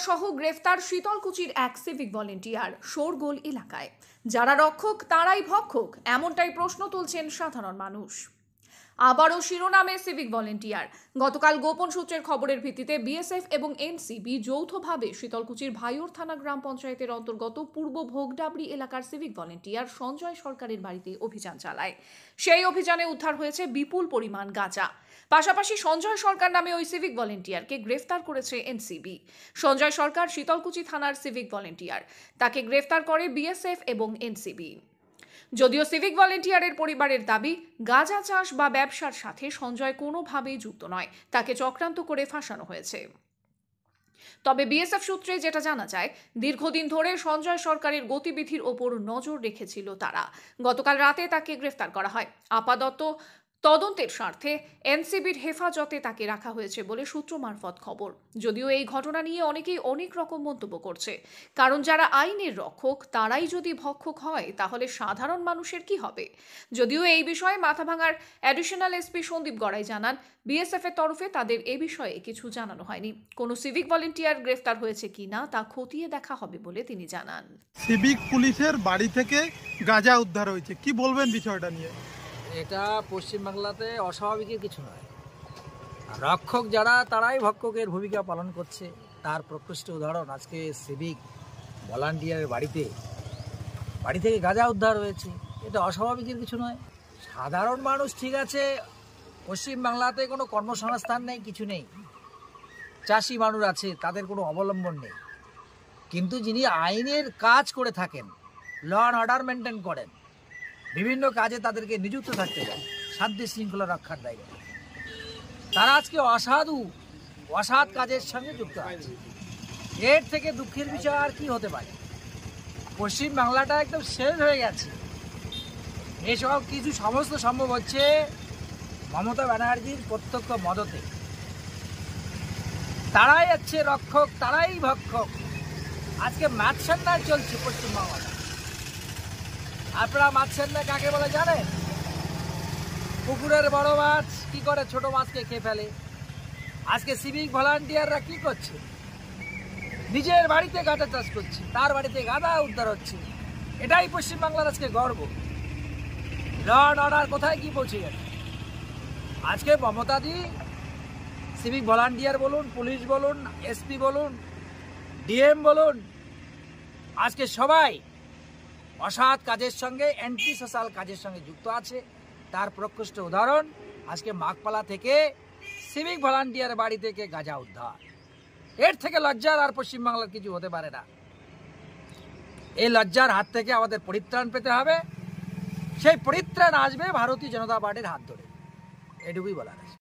সহ গ্রেফতার শীতলকুচির এক সিভিক ভলেন্টিয়ার। শোরগোল এলাকায়। যারা রক্ষক তারাই ভক্ষক, এমনটাই প্রশ্ন তুলছেন সাধারণ মানুষ। আবারও শিরোনামে সিভিক ভলেন্টিয়ার। গতকাল গোপন সূত্রের খবরের ভিত্তিতে বিএসএফ এবং এনসিবি যৌথভাবে শীতলকুচির ভাইয়র থানা গ্রাম পঞ্চায়েতের অন্তর্গত পূর্ব ভোগডাবড়ি এলাকার সিভিক ভলেন্টিয়ার সঞ্জয় সরকারের বাড়িতে অভিযান চালায়। সেই অভিযানে উদ্ধার হয়েছে বিপুল পরিমাণ গাঁজা। পাশাপাশি সঞ্জয় সরকার নামে ওই সিভিক ভলেন্টিয়ারকে গ্রেফতার করেছে এনসিবি। সঞ্জয় সরকার শীতলকুচি থানার সিভিক ভলেন্টিয়ার। তাকে গ্রেফতার করে বিএসএফ এবং এনসিবি। যদিও সিভিক ভলেন্টিয়ারের পরিবারের দাবি, গাঁজা চাষ বা ব্যবসার সাথে সঞ্জয় কোনোভাবেই যুক্ত নয়, তাকে চক্রান্ত করে ফাঁসানো হয়েছে। তবে বিএসএফ সূত্রে যেটা জানা যায়, দীর্ঘদিন ধরে সঞ্জয় সরকারের গতিবিধির ওপর নজর রেখেছিল তারা। গতকাল রাতে তাকে গ্রেফতার করা হয়। আপাতত তদন্তের স্বার্থে এনসিবির হেফাজতে তাকে রাখা হয়েছে বলে সূত্র মারফত খবর। যদিও এই ঘটনা নিয়ে অনেকেই অনেক রকম মন্তব্য করছে, কারণ যারা আইনের রক্ষক তারাই যদি ভক্ষক হয়, তাহলে সাধারণ মানুষের কি হবে? যদিও এই বিষয়ে মাথাভাঙার অ্যাডিশনাল এসপি সন্দীপ গড়াই জানান, বিএসএফ এর তরফে তাদের এ বিষয়ে কিছু জানানো হয়নি। কোনো সিভিক ভলেন্টিয়ার গ্রেফতার হয়েছে কিনা তা খতিয়ে দেখা হবে বলে তিনি জানান। সিভিক পুলিশের বাড়ি থেকে গাঁজা উদ্ধার হয়েছে, কি বলবেন বিষয়টা নিয়ে? এটা পশ্চিমবাংলাতে অস্বাভাবিকের কিছু নয়। রক্ষক যারা তারাই ভক্ষকের ভূমিকা পালন করছে, তার প্রকৃষ্ট উদাহরণ আজকে সিভিক ভলান্টিয়ারের বাড়ি থেকে গাঁজা উদ্ধার হয়েছে। এটা অস্বাভাবিকের কিছু নয়। সাধারণ মানুষ ঠিক আছে, পশ্চিমবাংলাতে কোনো কর্মসংস্থান নেই, কিছু নেই, চাষি মানুষ আছে, তাদের কোনো অবলম্বন নেই। কিন্তু যিনি আইনের কাজ করে থাকেন, ল অ্যান্ড অর্ডার মেনটেন করেন, বিভিন্ন কাজে তাদেরকে নিযুক্ত থাকতে যায় শান্তি শৃঙ্খলা রক্ষার দায়িত্বে, তারা আজকে অসাধ কাজের সঙ্গে যুক্ত আছে। এর থেকে দুঃখের বিষয় আর কি হতে পারে? পশ্চিম বাংলাটা একদম শেষ হয়ে গেছে। এসব কিছু সমস্ত সম্ভব হচ্ছে মমতা ব্যানার্জির প্রত্যক্ষ মদতে। তারাই হচ্ছে রক্ষক, তারাই ভক্ষক। আজকে মাছসান্না চলছে পশ্চিমবাংলায়। আপনারা মাছসান্না কাকে বলে জানেন? পুকুরের বড় মাছ কি করে ছোট মাছকে খেয়ে ফেলে। আজকে সিভিক ভলান্টিয়াররা কি করছে? নিজের বাড়িতে গাঁজা চাষ করছে, তার বাড়িতে গাঁজা উদ্ধার হচ্ছে। এটাই পশ্চিমবাংলার আজকে গর্ব। ল অ্যান্ড অর্ডার কোথায় কি পৌঁছে গেছে? আজকে মমতাদি সিভিক ভলান্টিয়ার বলুন, পুলিশ বলুন, এসপি বলুন, ডিএম বলুন, আজকে সবাই অসৎ কাজের সঙ্গে, অ্যান্টি সোশ্যাল কাজের সঙ্গে যুক্ত আছে। তার প্রকৃষ্ট উদাহরণ আজকে মাঘপালা থেকে সিভিক ভলান্টিয়ার বাড়ি থেকে গাঁজা উদ্ধার। এর থেকে লজ্জার আর পশ্চিমবাংলার কিছু হতে পারে না। এই লজ্জার হাত থেকে আমাদের পরিত্রাণ পেতে হবে। সেই পরিত্রাণ আসবে ভারতীয় জনতা পার্টির হাত ধরে, এটুকুই বলার আছে।